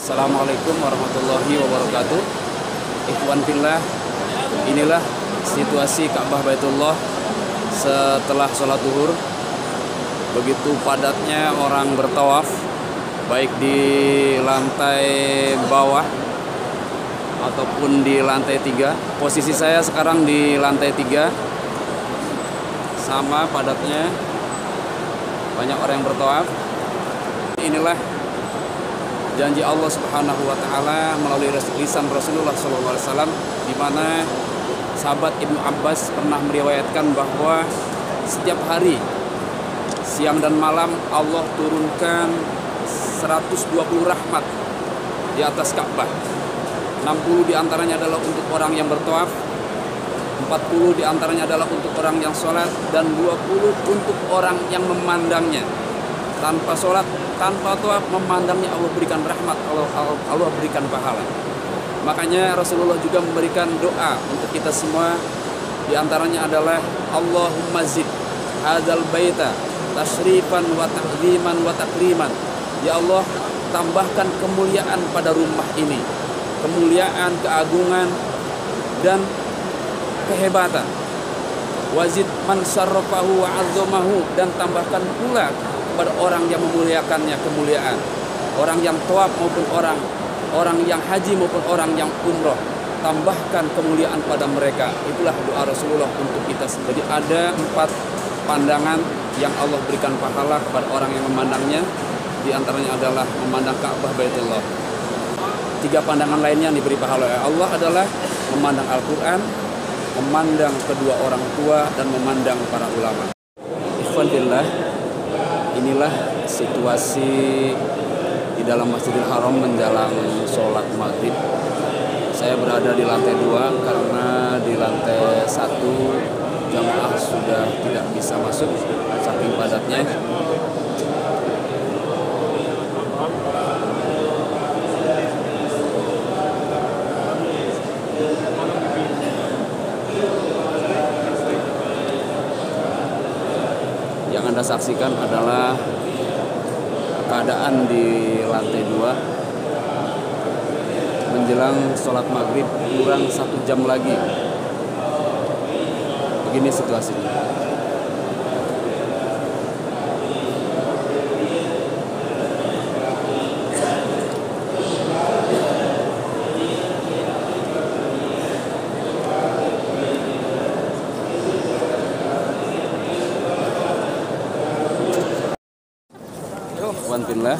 Assalamualaikum warahmatullahi wabarakatuh. Ikhwan fillah, inilah situasi Ka'bah Baitullah setelah sholat zuhur. Begitu padatnya orang bertawaf, baik di lantai bawah ataupun di lantai 3. Posisi saya sekarang di lantai 3. Sama padatnya, banyak orang yang bertawaf. Inilah janji Allah Subhanahu wa taala melalui lisan Rasulullah SAW, di mana sahabat Ibnu Abbas pernah meriwayatkan bahwa setiap hari siang dan malam Allah turunkan 120 rahmat di atas Ka'bah. 60 diantaranya adalah untuk orang yang bertawaf, 40 diantaranya adalah untuk orang yang sholat, dan 20 untuk orang yang memandangnya. Tanpa sholat, tanpa tawaf, memandangnya Allah berikan rahmat, Allah berikan pahala. Makanya Rasulullah juga memberikan doa untuk kita semua. Di antaranya adalah Allahumma zid hadzal baita tasyrifan wa ta'ziman wa takriman. Ya Allah, tambahkan kemuliaan pada rumah ini, kemuliaan, keagungan, dan kehebatan. Wazid man syarrafahu wa 'azzamahu, dan tambahkan pula pada orang yang memuliakannya kemuliaan, orang yang tawaf maupun orang yang haji maupun orang yang umroh, tambahkan kemuliaan pada mereka. Itulah doa Rasulullah untuk kita. Jadi ada 4 pandangan yang Allah berikan pahala kepada orang yang memandangnya. Di antaranya adalah memandang Ka'bah Baitullah. 3 pandangan lainnya yang diberi pahala oleh Allah adalah memandang Al-Quran, memandang kedua orang tua, dan memandang para ulama. Ikhwan fillah, inilah situasi di dalam Masjidil Haram menjelang sholat maghrib. Saya berada di lantai 2 karena di lantai 1 jamaah sudah tidak bisa masuk saking padatnya. Yang Anda saksikan adalah keadaan di lantai 2 menjelang sholat maghrib kurang 1 jam lagi. Begini situasinya. Alhamdulillah,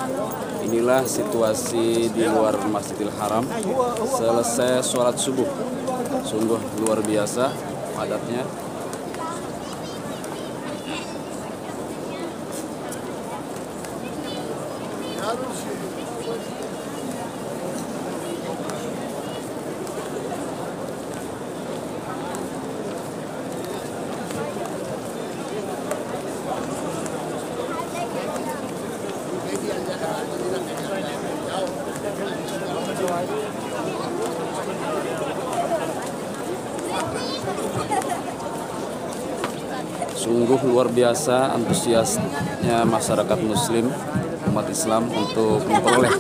inilah situasi di luar Masjidil Haram selesai sholat subuh. Sungguh luar biasa padatnya. Sungguh luar biasa antusiasnya masyarakat muslim, umat Islam untuk memperoleh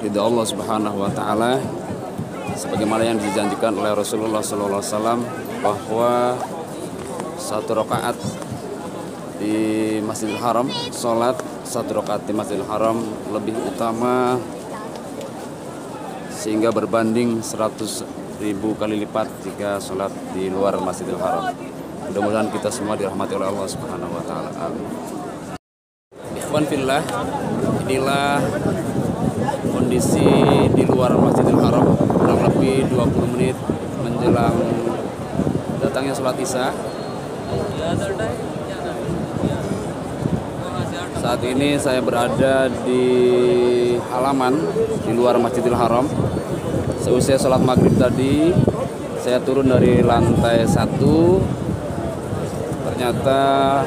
ridha Allah Subhanahu wa taala, sebagaimana yang dijanjikan oleh Rasulullah SAW bahwa 1 rakaat di Masjidil Haram, sholat 1 rakaat di Masjidil Haram lebih utama sehingga berbanding 100.000 kali lipat jika sholat di luar Masjidil Haram. Mudah-mudahan kita semua dirahmati oleh Allah Subhanahu wa taala. Amin. Ikhwan fillah, inilah kondisi di luar Masjidil Haram kurang lebih 20 menit menjelang datangnya sholat Isya. Saat ini saya berada di halaman di luar Masjidil Haram. Seusai sholat maghrib tadi, saya turun dari lantai 1. Ternyata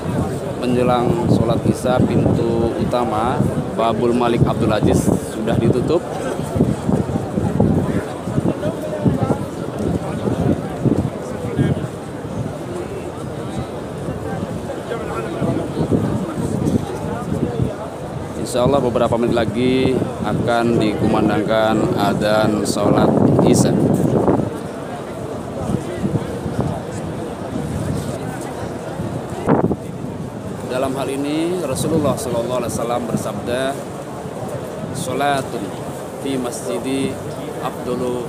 menjelang sholat Isya pintu utama Babul Malik Abdul Aziz sudah ditutup. Insya Allah beberapa menit lagi akan dikumandangkan adzan sholat Isya. Dalam hal ini Rasulullah SAW bersabda, "Sholatun fi masjidi afdalu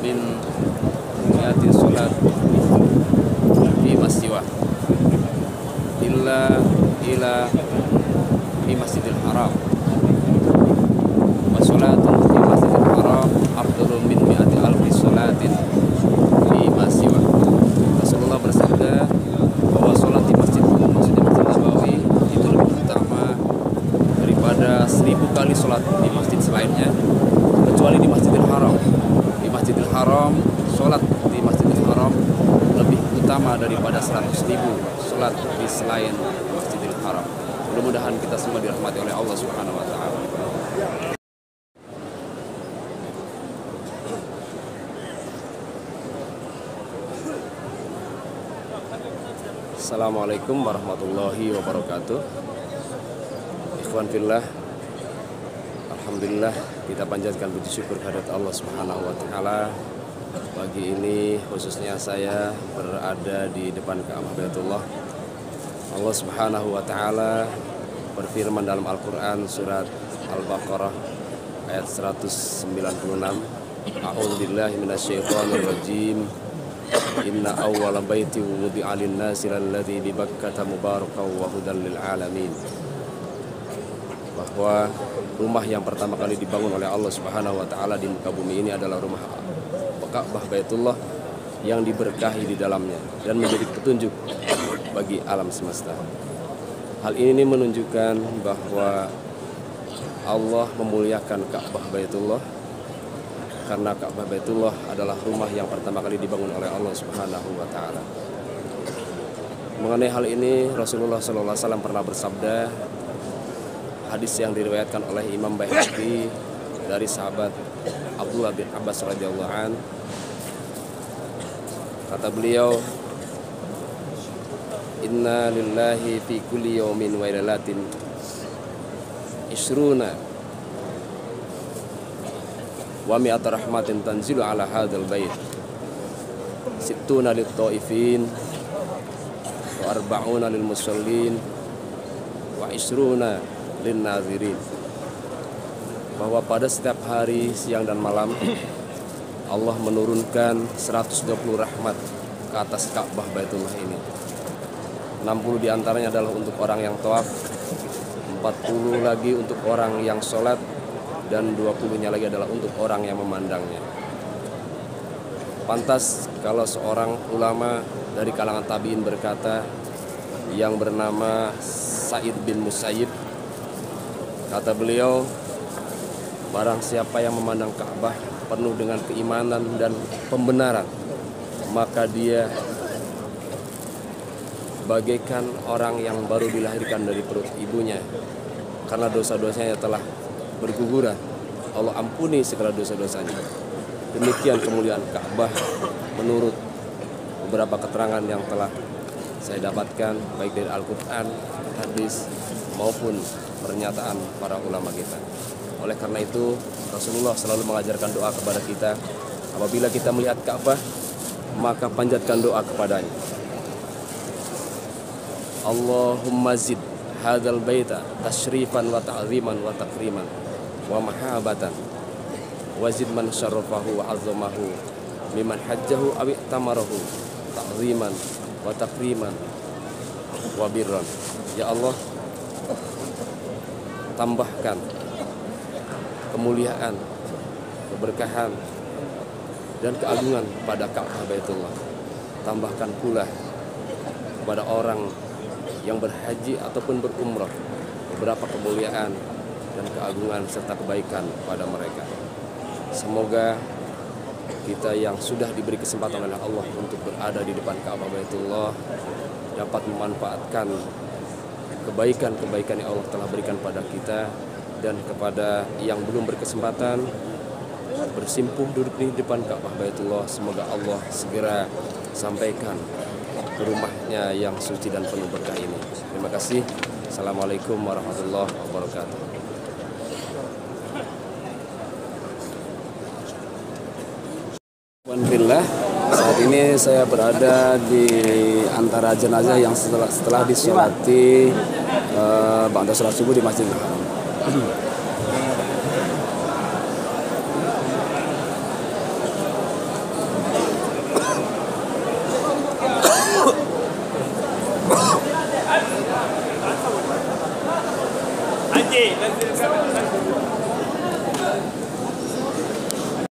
min mi'ati sholat fi masjiwah illa fi masjidil haram wa sholatun fi masjidil haram afdalu min mi'ati alfi sholatin fi masjiwah." Rasulullah bersabda bahwa sholat di Masjid Nabawi itu lebih utama daripada 1000 kali sholat di masjid selainnya, kecuali di Masjidil Haram. Di Masjidil Haram, sholat di Masjidil Haram lebih utama daripada 100.000 sholat di selain Masjidil Haram. Mudah-mudahan kita semua dirahmati oleh Allah Subhanahu wa taala. Assalamualaikum warahmatullahi wabarakatuh. Ikhwan fillah, alhamdulillah kita panjatkan puji syukur kehadirat Allah Subhanahu wa taala. Pagi ini khususnya saya berada di depan Ka'bah Baitullah. Allah Subhanahu wa taala berfirman dalam Al-Qur'an surat Al-Baqarah ayat 196. A'udzubillahi minasyaitonir rajim. Inna awwala baiti wudi'a lin-nasi alladzi bi Bakkah mubarakan wa hudan lil alamin. Bahwa rumah yang pertama kali dibangun oleh Allah Subhanahu wa taala di muka bumi ini adalah rumah Ka'bah Baitullah yang diberkahi di dalamnya dan menjadi petunjuk bagi alam semesta. Hal ini menunjukkan bahwa Allah memuliakan Ka'bah Baitullah karena Ka'bah Baitullah adalah rumah yang pertama kali dibangun oleh Allah Subhanahu wa taala. Mengenai hal ini Rasulullah SAW pernah bersabda, hadis yang diriwayatkan oleh Imam Baihaqi dari sahabat Abdullah bin Abbas radhiyallahu an, kata beliau, "Inna lillahi fi kulli yawmin wa lailatin isruna wa mi'at rahmatin tanzilu ala hadzal bait sittuna lit taifin wa arba'una lil musallin wa isruna lin nazirin." Bahwa pada setiap hari, siang dan malam Allah menurunkan 120 rahmat ke atas Ka'bah Baitullah ini. 60 diantaranya adalah untuk orang yang tawaf, 40 lagi untuk orang yang sholat, dan 20-nya lagi adalah untuk orang yang memandangnya. Pantas kalau seorang ulama dari kalangan tabi'in berkata, yang bernama Sa'id bin Musayyib, kata beliau, barang siapa yang memandang Ka'bah penuh dengan keimanan dan pembenaran, maka dia bagaikan orang yang baru dilahirkan dari perut ibunya, karena dosa-dosanya telah berguguran. Allah ampuni segala dosa-dosanya. Demikian kemuliaan Ka'bah menurut beberapa keterangan yang telah saya dapatkan baik dari Al-Quran, hadis maupun pernyataan para ulama kita. Oleh karena itu Rasulullah selalu mengajarkan doa kepada kita. Apabila kita melihat Ka'bah, maka panjatkan doa kepadanya. Allahumma zid hadzal baita tasyrifan wa ta'ziman wa takriman wa mahabatan wa zid man syarrafahu wa azamahu mimman hajjahu aw i'tamarahu ta'ziman wa takriman wa birran. Ya Allah, tambahkan kemuliaan, keberkahan, dan keagungan pada Ka'bah Baitullah. Tambahkan pula kepada orang yang berhaji ataupun berumrah beberapa kemuliaan dan keagungan serta kebaikan pada mereka. Semoga kita yang sudah diberi kesempatan oleh Allah untuk berada di depan Ka'bah Baitullah dapat memanfaatkan kebaikan-kebaikan yang Allah telah berikan pada kita, dan kepada yang belum berkesempatan bersimpuh duduk di depan Ka'bah Baitullah, semoga Allah segera sampaikan ke rumahnya yang suci dan penuh berkah ini. Terima kasih. Assalamualaikum warahmatullahi wabarakatuh. Alhamdulillah, saat ini saya berada di antara jenazah yang setelah disolati ba'da sholat subuh di Masjidil Haram. Anjing,